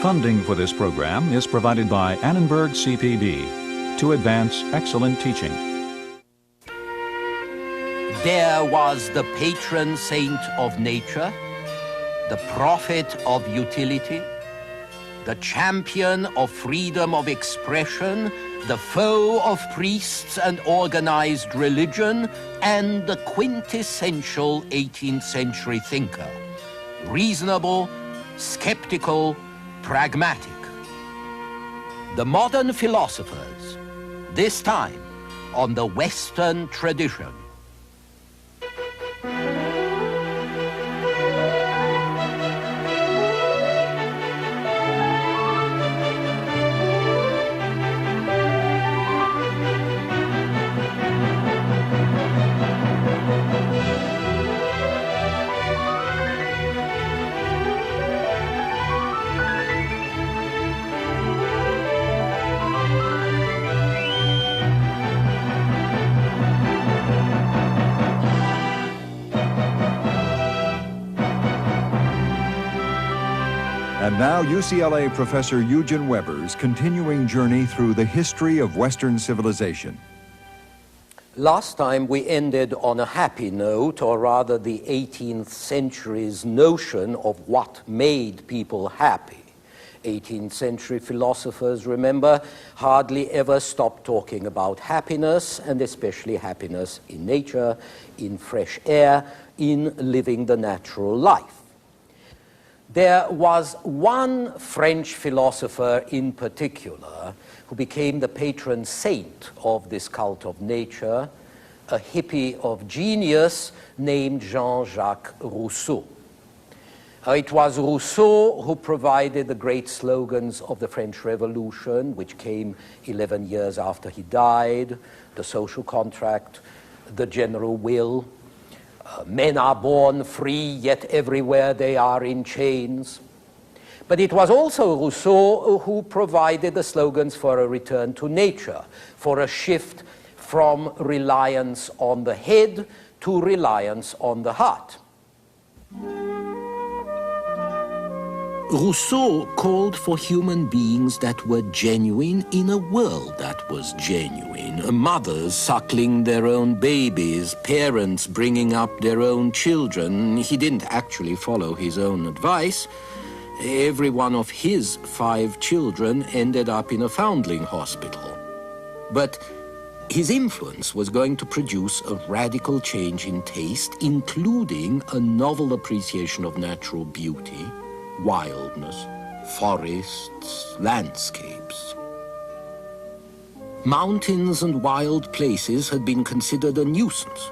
Funding for this program is provided by Annenberg CPB to advance excellent teaching. There was the patron saint of nature, the prophet of utility, the champion of freedom of expression, the foe of priests and organized religion, and the quintessential 18th century thinker. Reasonable, skeptical, pragmatic. The modern philosophers, this time on the Western tradition. And now UCLA professor Eugen Weber's continuing journey through the history of Western civilization. Last time we ended on a happy note, or rather the 18th century's notion of what made people happy. 18th century philosophers, remember, hardly ever stopped talking about happiness, and especially happiness in nature, in fresh air, in living the natural life. There was one French philosopher in particular who became the patron saint of this cult of nature, a hippie of genius named Jean-Jacques Rousseau. It was Rousseau who provided the great slogans of the French Revolution, which came 11 years after he died: the social contract, the general will, men are born free, yet everywhere they are in chains. But it was also Rousseau who provided the slogans for a return to nature, for a shift from reliance on the head to reliance on the heart. Rousseau called for human beings that were genuine in a world that was genuine. Mothers suckling their own babies, parents bringing up their own children. He didn't actually follow his own advice. Every one of his 5 children ended up in a foundling hospital. But his influence was going to produce a radical change in taste, including a novel appreciation of natural beauty, wildness, forests, landscapes. Mountains and wild places had been considered a nuisance,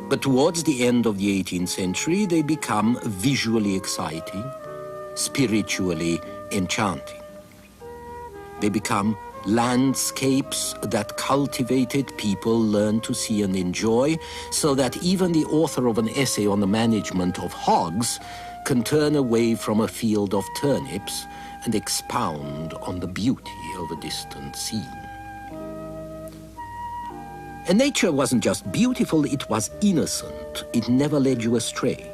but towards the end of the 18th century, they become visually exciting, spiritually enchanting. They become landscapes that cultivated people learn to see and enjoy, so that even the author of an essay on the management of hogs can turn away from a field of turnips and expound on the beauty of a distant scene. And nature wasn't just beautiful, it was innocent. It never led you astray.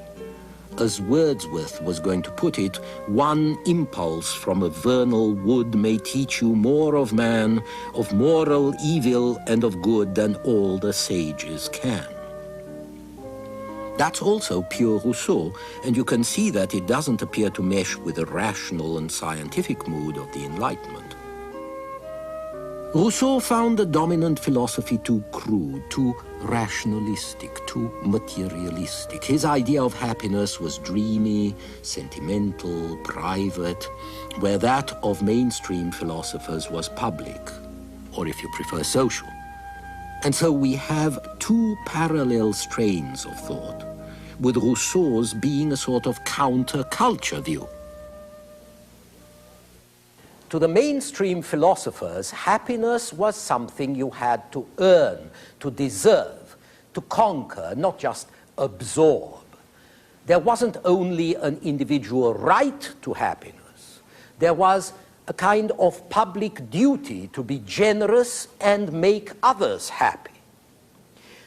As Wordsworth was going to put it, one impulse from a vernal wood may teach you more of man, of moral evil and of good than all the sages can. That's also pure Rousseau, and you can see that it doesn't appear to mesh with the rational and scientific mood of the Enlightenment. Rousseau found the dominant philosophy too crude, too rationalistic, too materialistic. His idea of happiness was dreamy, sentimental, private, where that of mainstream philosophers was public, or if you prefer, social. And so we have 2 parallel strains of thought, with Rousseau's being a sort of counter-culture view. To the mainstream philosophers, happiness was something you had to earn, to deserve, to conquer, not just absorb. There wasn't only an individual right to happiness. There was a kind of public duty to be generous and make others happy.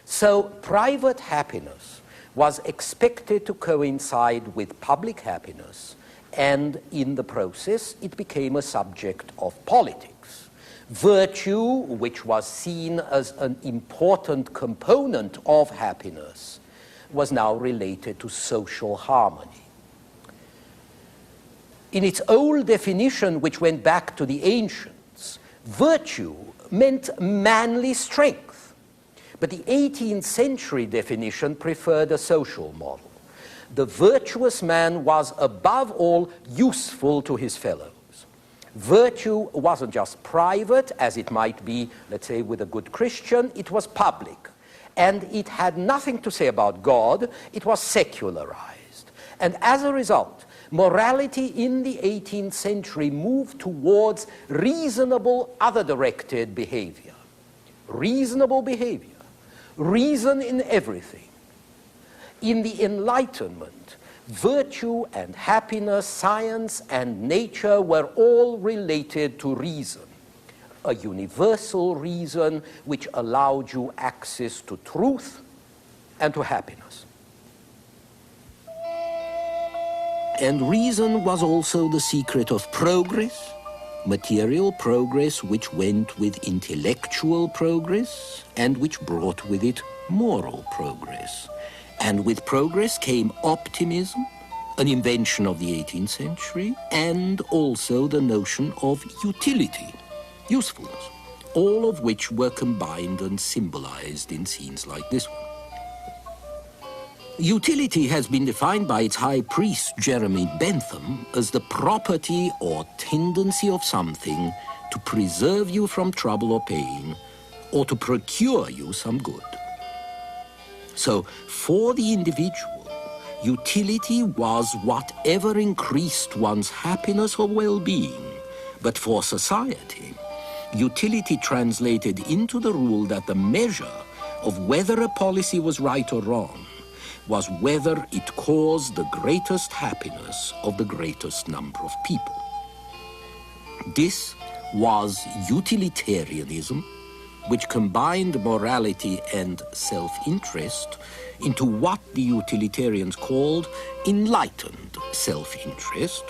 So private happiness was expected to coincide with public happiness, and in the process it became a subject of politics. Virtue, which was seen as an important component of happiness, was now related to social harmony. In its old definition, which went back to the ancients, virtue meant manly strength. But the 18th century definition preferred a social model. The virtuous man was above all useful to his fellows. Virtue wasn't just private, as it might be, let's say, with a good Christian, it was public. And it had nothing to say about God, it was secularized. And as a result, morality in the 18th century moved towards reasonable, other-directed behavior. Reasonable behavior. Reason in everything. In the Enlightenment, virtue and happiness, science and nature were all related to reason. A universal reason which allowed you access to truth and to happiness. And reason was also the secret of progress, material progress which went with intellectual progress and which brought with it moral progress. And with progress came optimism, an invention of the 18th century, and also the notion of utility, usefulness, all of which were combined and symbolized in scenes like this one. Utility has been defined by its high priest, Jeremy Bentham, as the property or tendency of something to preserve you from trouble or pain, or to procure you some good. So, for the individual, utility was whatever increased one's happiness or well-being. But for society, utility translated into the rule that the measure of whether a policy was right or wrong was whether it caused the greatest happiness of the greatest number of people. This was utilitarianism, which combined morality and self-interest into what the utilitarians called enlightened self-interest,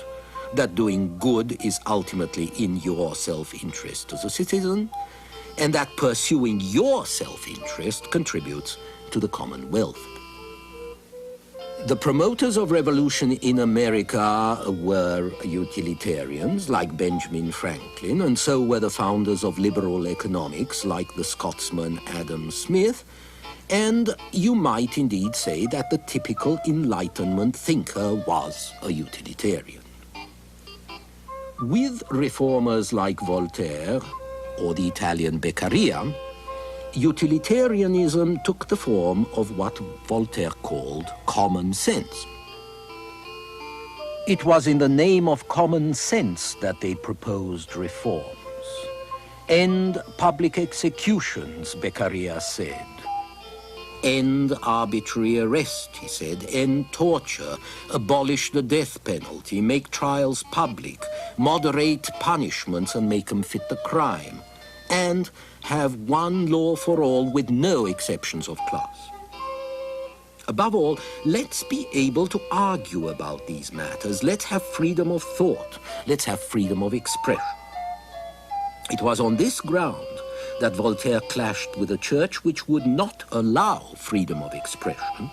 that doing good is ultimately in your self-interest as a citizen, and that pursuing your self-interest contributes to the common welfare. The promoters of revolution in America were utilitarians like Benjamin Franklin, and so were the founders of liberal economics like the Scotsman Adam Smith, and you might indeed say that the typical Enlightenment thinker was a utilitarian. With reformers like Voltaire or the Italian Beccaria, utilitarianism took the form of what Voltaire called common sense. It was in the name of common sense that they proposed reforms. End public executions, Beccaria said. End arbitrary arrest, he said. End torture. Abolish the death penalty. Make trials public. Moderate punishments and make them fit the crime. And have one law for all with no exceptions of class. Above all, let's be able to argue about these matters. Let's have freedom of thought. Let's have freedom of expression. It was on this ground that Voltaire clashed with a church which would not allow freedom of expression.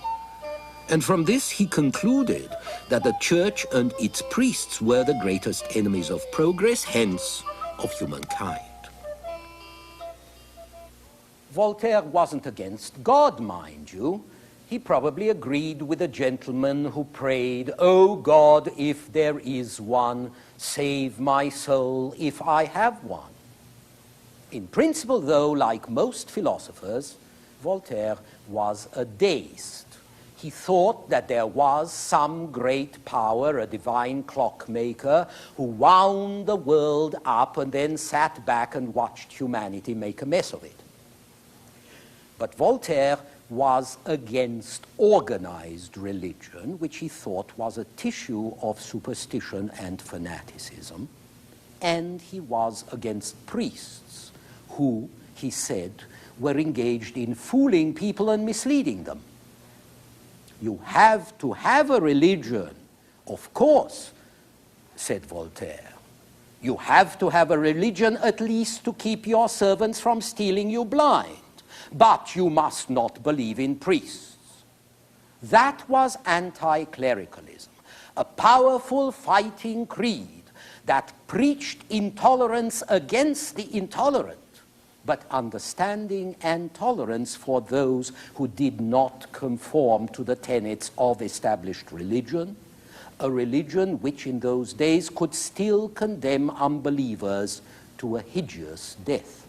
And from this he concluded that the church and its priests were the greatest enemies of progress, hence of humankind. Voltaire wasn't against God, mind you. He probably agreed with a gentleman who prayed, "O God, if there is one, save my soul if I have one." In principle, though, like most philosophers, Voltaire was a deist. He thought that there was some great power, a divine clockmaker, who wound the world up and then sat back and watched humanity make a mess of it. But Voltaire was against organized religion, which he thought was a tissue of superstition and fanaticism, and he was against priests who, he said, were engaged in fooling people and misleading them. You have to have a religion, of course, said Voltaire. You have to have a religion at least to keep your servants from stealing you blind. But you must not believe in priests. That was anti-clericalism, a powerful fighting creed that preached intolerance against the intolerant, but understanding and tolerance for those who did not conform to the tenets of established religion, a religion which in those days could still condemn unbelievers to a hideous death.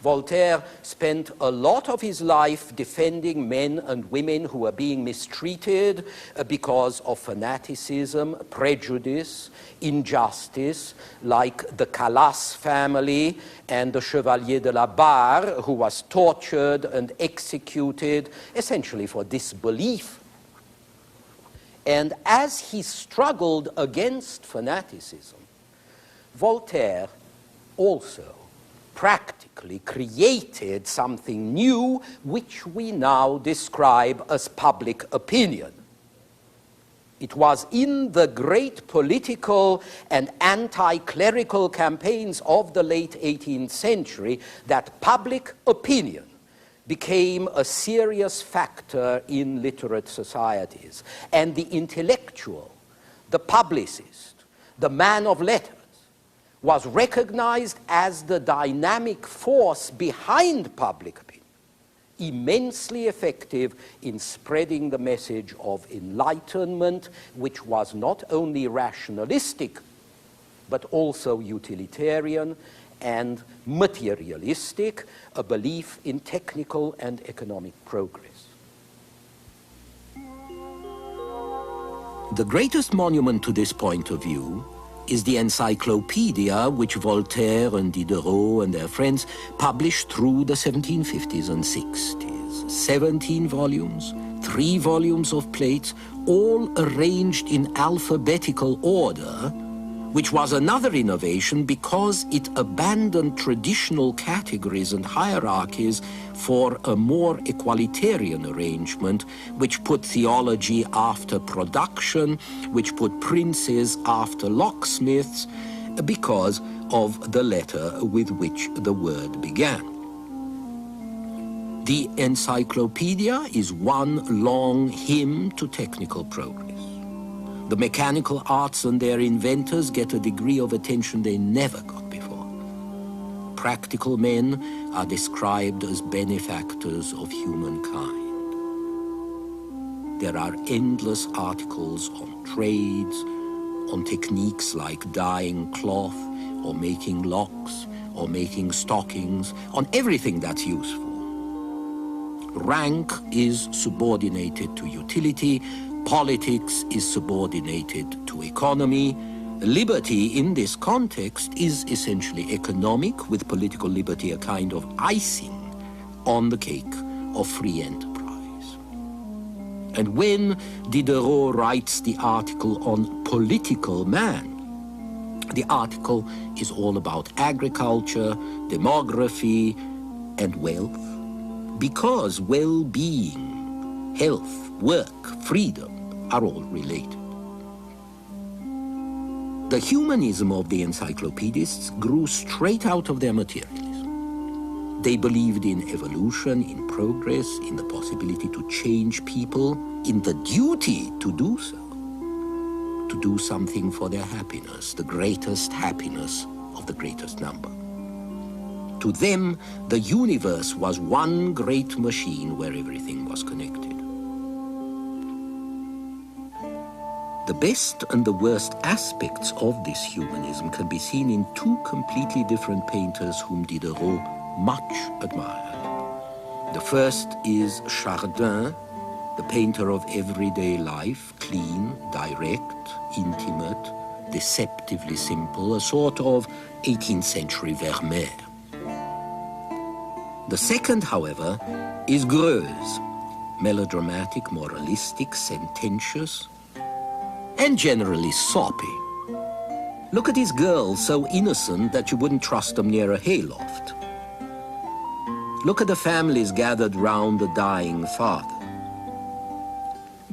Voltaire spent a lot of his life defending men and women who were being mistreated because of fanaticism, prejudice, injustice, like the Calas family and the Chevalier de la Barre, who was tortured and executed essentially for disbelief. And as he struggled against fanaticism, Voltaire also practically created something new which we now describe as public opinion. It was in the great political and anti-clerical campaigns of the late 18th century that public opinion became a serious factor in literate societies. And the intellectual, the publicist, the man of letters, was recognized as the dynamic force behind public opinion, immensely effective in spreading the message of enlightenment, which was not only rationalistic, but also utilitarian and materialistic, a belief in technical and economic progress. The greatest monument to this point of view is the encyclopedia which Voltaire and Diderot and their friends published through the 1750s and 60s. 17 volumes, 3 volumes of plates, all arranged in alphabetical order, which was another innovation because it abandoned traditional categories and hierarchies for a more equalitarian arrangement, which put theology after production, which put princes after locksmiths, because of the letter with which the word began. The encyclopedia is one long hymn to technical progress. The mechanical arts and their inventors get a degree of attention they never got before. Practical men are described as benefactors of humankind. There are endless articles on trades, on techniques like dyeing cloth, or making locks, or making stockings, on everything that's useful. Rank is subordinated to utility, politics is subordinated to economy. Liberty in this context is essentially economic, with political liberty a kind of icing on the cake of free enterprise. And when Diderot writes the article on political man, the article is all about agriculture, demography, and wealth, because well-being, health, work, freedom are all related. The humanism of the encyclopedists grew straight out of their materialism. They believed in evolution, in progress, in the possibility to change people, in the duty to do so, to do something for their happiness, the greatest happiness of the greatest number. To them, the universe was one great machine where everything was connected. The best and the worst aspects of this humanism can be seen in two completely different painters whom Diderot much admired. The first is Chardin, the painter of everyday life, clean, direct, intimate, deceptively simple, a sort of 18th century Vermeer. The second, however, is Greuze, melodramatic, moralistic, sententious, and generally soppy. Look at his girls, so innocent that you wouldn't trust them near a hayloft. Look at the families gathered round the dying father.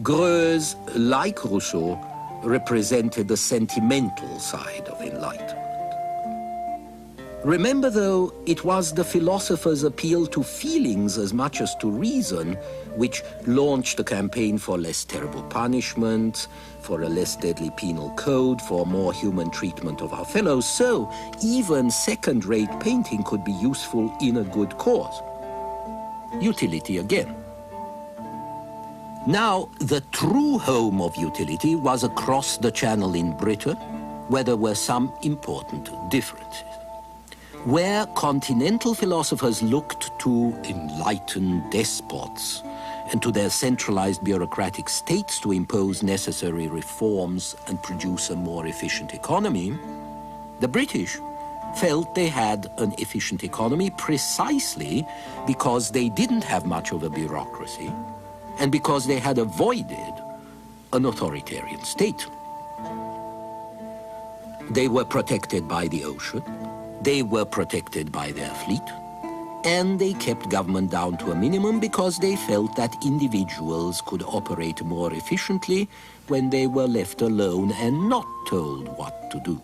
Greuze, like Rousseau, represented the sentimental side of enlightenment. Remember, though, it was the philosopher's appeal to feelings as much as to reason which launched the campaign for less terrible punishment, for a less deadly penal code, for more human treatment of our fellows. So even second-rate painting could be useful in a good cause. Utility again. Now, the true home of utility was across the Channel in Britain, where there were some important differences. Where continental philosophers looked to enlightened despots and to their centralized bureaucratic states to impose necessary reforms and produce a more efficient economy, the British felt they had an efficient economy precisely because they didn't have much of a bureaucracy and because they had avoided an authoritarian state. They were protected by the ocean, they were protected by their fleet, and they kept government down to a minimum because they felt that individuals could operate more efficiently when they were left alone and not told what to do.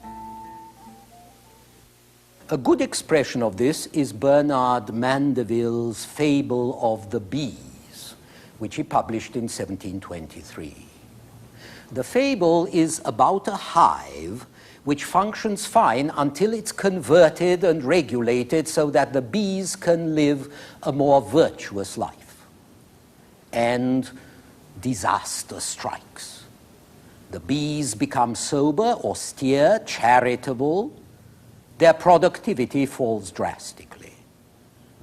A good expression of this is Bernard Mandeville's Fable of the Bees, which he published in 1723. The fable is about a hive which functions fine until it's converted and regulated so that the bees can live a more virtuous life. And disaster strikes. The bees become sober, austere, charitable. Their productivity falls drastically.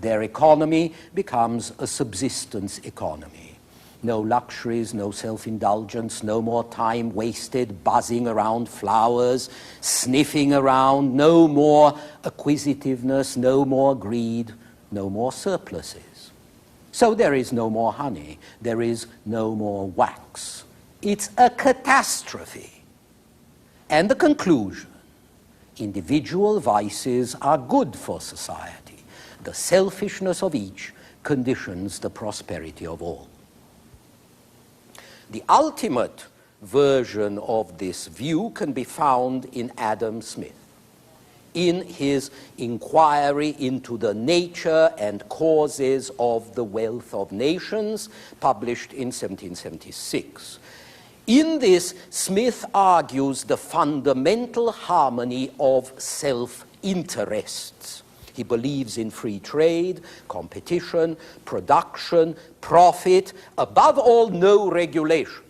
Their economy becomes a subsistence economy. No luxuries, no self-indulgence, no more time wasted buzzing around flowers, sniffing around, no more acquisitiveness, no more greed, no more surpluses. So there is no more honey, there is no more wax. It's a catastrophe. And the conclusion, individual vices are good for society. The selfishness of each conditions the prosperity of all. The ultimate version of this view can be found in Adam Smith, in his inquiry into the nature and causes of the wealth of nations, published in 1776. In this, Smith argues the fundamental harmony of self-interests. He believes in free trade, competition, production, profit, above all, no regulation.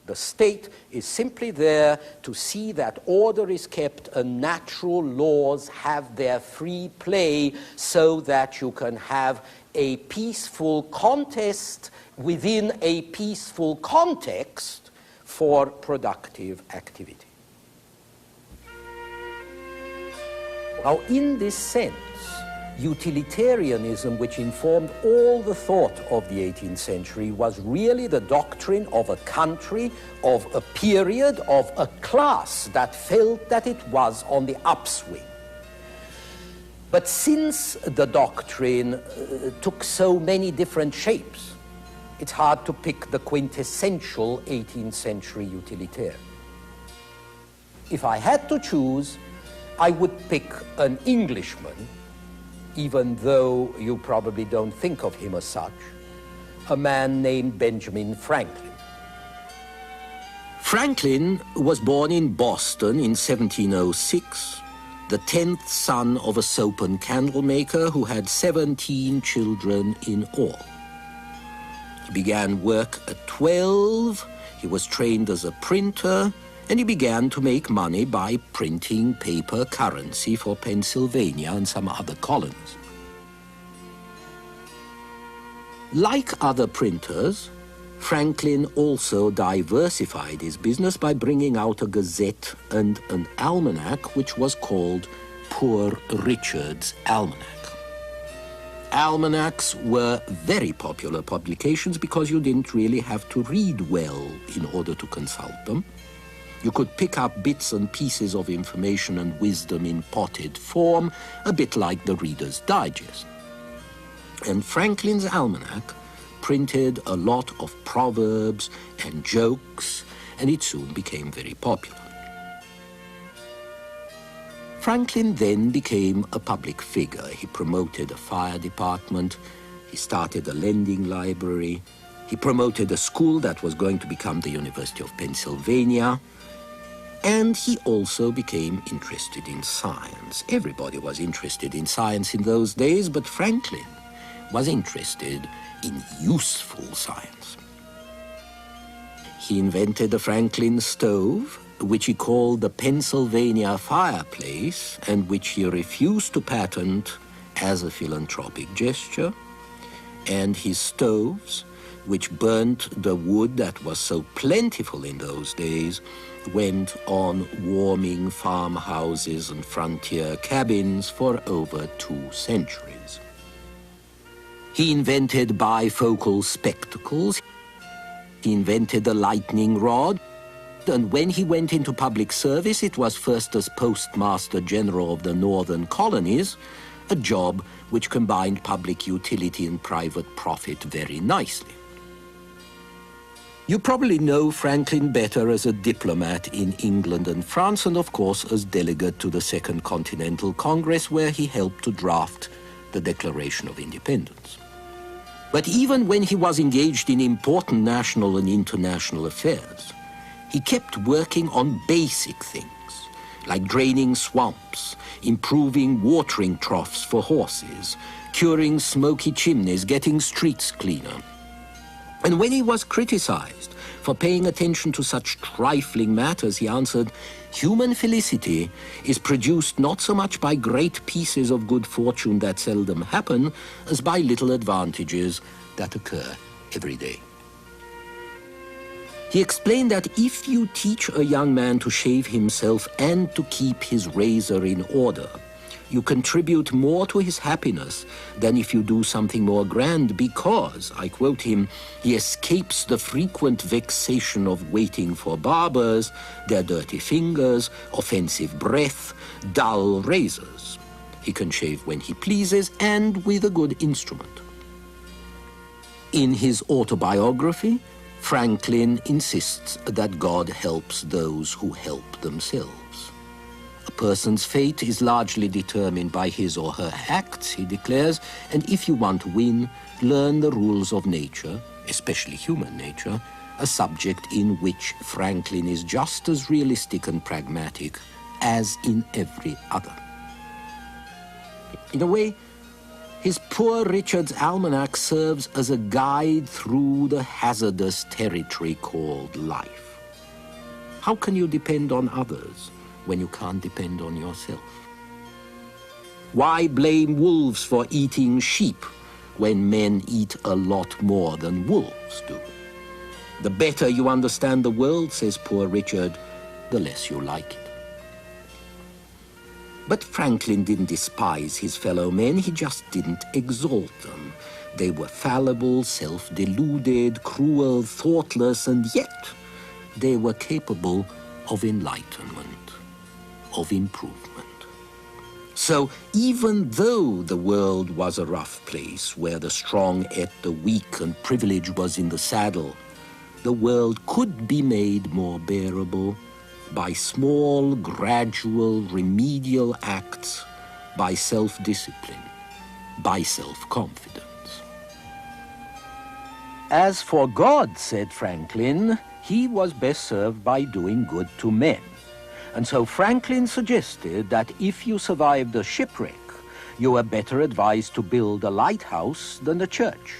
The state is simply there to see that order is kept and natural laws have their free play so that you can have a peaceful contest within a peaceful context for productive activity. Now, in this sense, utilitarianism, which informed all the thought of the 18th century, was really the doctrine of a country, of a period, of a class that felt that it was on the upswing. But since the doctrine took so many different shapes, it's hard to pick the quintessential 18th century utilitarian. If I had to choose, I would pick an Englishman, even though you probably don't think of him as such, a man named Benjamin Franklin. Franklin was born in Boston in 1706, the 10th son of a soap and candle maker who had 17 children in all. He began work at 12, he was trained as a printer, and he began to make money by printing paper currency for Pennsylvania and some other colonies. Like other printers, Franklin also diversified his business by bringing out a gazette and an almanac, which was called Poor Richard's Almanac. Almanacs were very popular publications because you didn't really have to read well in order to consult them. You could pick up bits and pieces of information and wisdom in potted form, a bit like the Reader's Digest. And Franklin's Almanac printed a lot of proverbs and jokes, and it soon became very popular. Franklin then became a public figure. He promoted a fire department, he started a lending library, he promoted a school that was going to become the University of Pennsylvania, and he also became interested in science. Everybody was interested in science in those days, but Franklin was interested in useful science. He invented the Franklin stove, which he called the Pennsylvania fireplace, and which he refused to patent as a philanthropic gesture, and his stoves, which burnt the wood that was so plentiful in those days, went on warming farmhouses and frontier cabins for over 2 centuries. He invented bifocal spectacles, he invented the lightning rod, and when he went into public service, it was first as Postmaster General of the Northern Colonies, a job which combined public utility and private profit very nicely. You probably know Franklin better as a diplomat in England and France, and of course as delegate to the Second Continental Congress, where he helped to draft the Declaration of Independence. But even when he was engaged in important national and international affairs, he kept working on basic things, like draining swamps, improving watering troughs for horses, curing smoky chimneys, getting streets cleaner. And when he was criticized for paying attention to such trifling matters, he answered, "Human felicity is produced not so much by great pieces of good fortune that seldom happen, as by little advantages that occur every day." He explained that if you teach a young man to shave himself and to keep his razor in order, you contribute more to his happiness than if you do something more grand, because, I quote him, he escapes the frequent vexation of waiting for barbers, their dirty fingers, offensive breath, dull razors. He can shave when he pleases and with a good instrument. In his autobiography, Franklin insists that God helps those who help themselves. A person's fate is largely determined by his or her acts, he declares, and if you want to win, learn the rules of nature, especially human nature, a subject in which Franklin is just as realistic and pragmatic as in every other. In a way, his Poor Richard's Almanac serves as a guide through the hazardous territory called life. How can you depend on others when you can't depend on yourself? Why blame wolves for eating sheep when men eat a lot more than wolves do? The better you understand the world, says Poor Richard, the less you like it. But Franklin didn't despise his fellow men, he just didn't exalt them. They were fallible, self-deluded, cruel, thoughtless, and yet they were capable of enlightenment, of improvement. So even though the world was a rough place where the strong ate the weak and privilege was in the saddle, the world could be made more bearable by small, gradual, remedial acts, by self-discipline, by self-confidence. As for God, said Franklin, he was best served by doing good to men. And so Franklin suggested that if you survived a shipwreck, you were better advised to build a lighthouse than a church.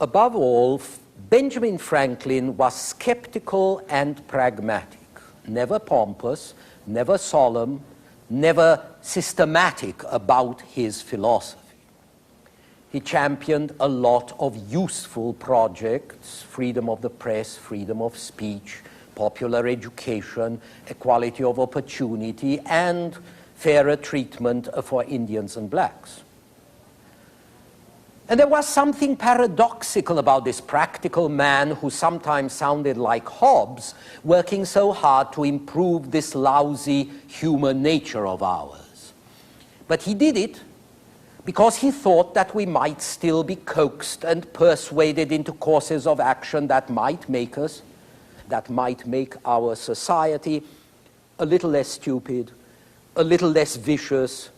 Above all, Benjamin Franklin was skeptical and pragmatic, never pompous, never solemn, never systematic about his philosophy. He championed a lot of useful projects: freedom of the press, freedom of speech, popular education, equality of opportunity, and fairer treatment for Indians and blacks. And there was something paradoxical about this practical man who sometimes sounded like Hobbes, working so hard to improve this lousy human nature of ours. But he did it because he thought that we might still be coaxed and persuaded into courses of action that might make us, that might make our society a little less stupid, a little less vicious,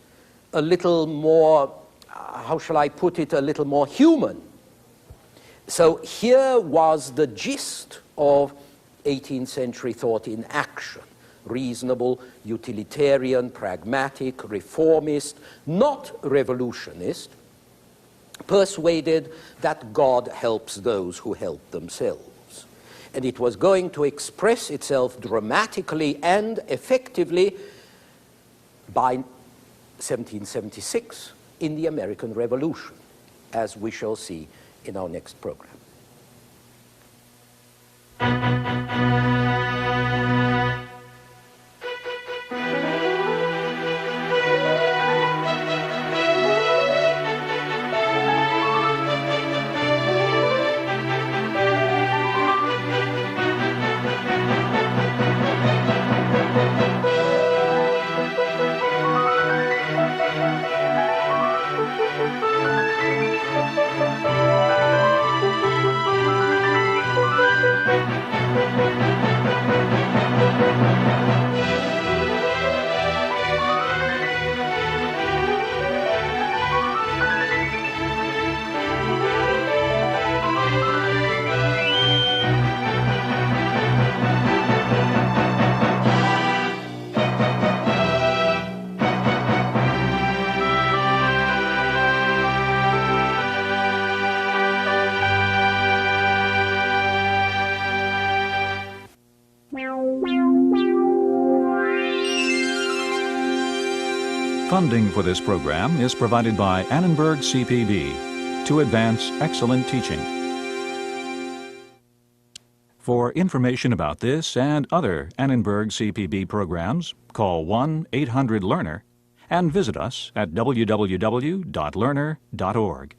a little more, how shall I put it, a little more human. So here was the gist of 18th century thought in action. Reasonable, utilitarian, pragmatic, reformist, not revolutionist, persuaded that God helps those who help themselves. And it was going to express itself dramatically and effectively by 1776 in the American Revolution, as we shall see in our next program. Funding for this program is provided by Annenberg CPB to advance excellent teaching. For information about this and other Annenberg CPB programs, call 1-800-LEARNER and visit us at www.learner.org.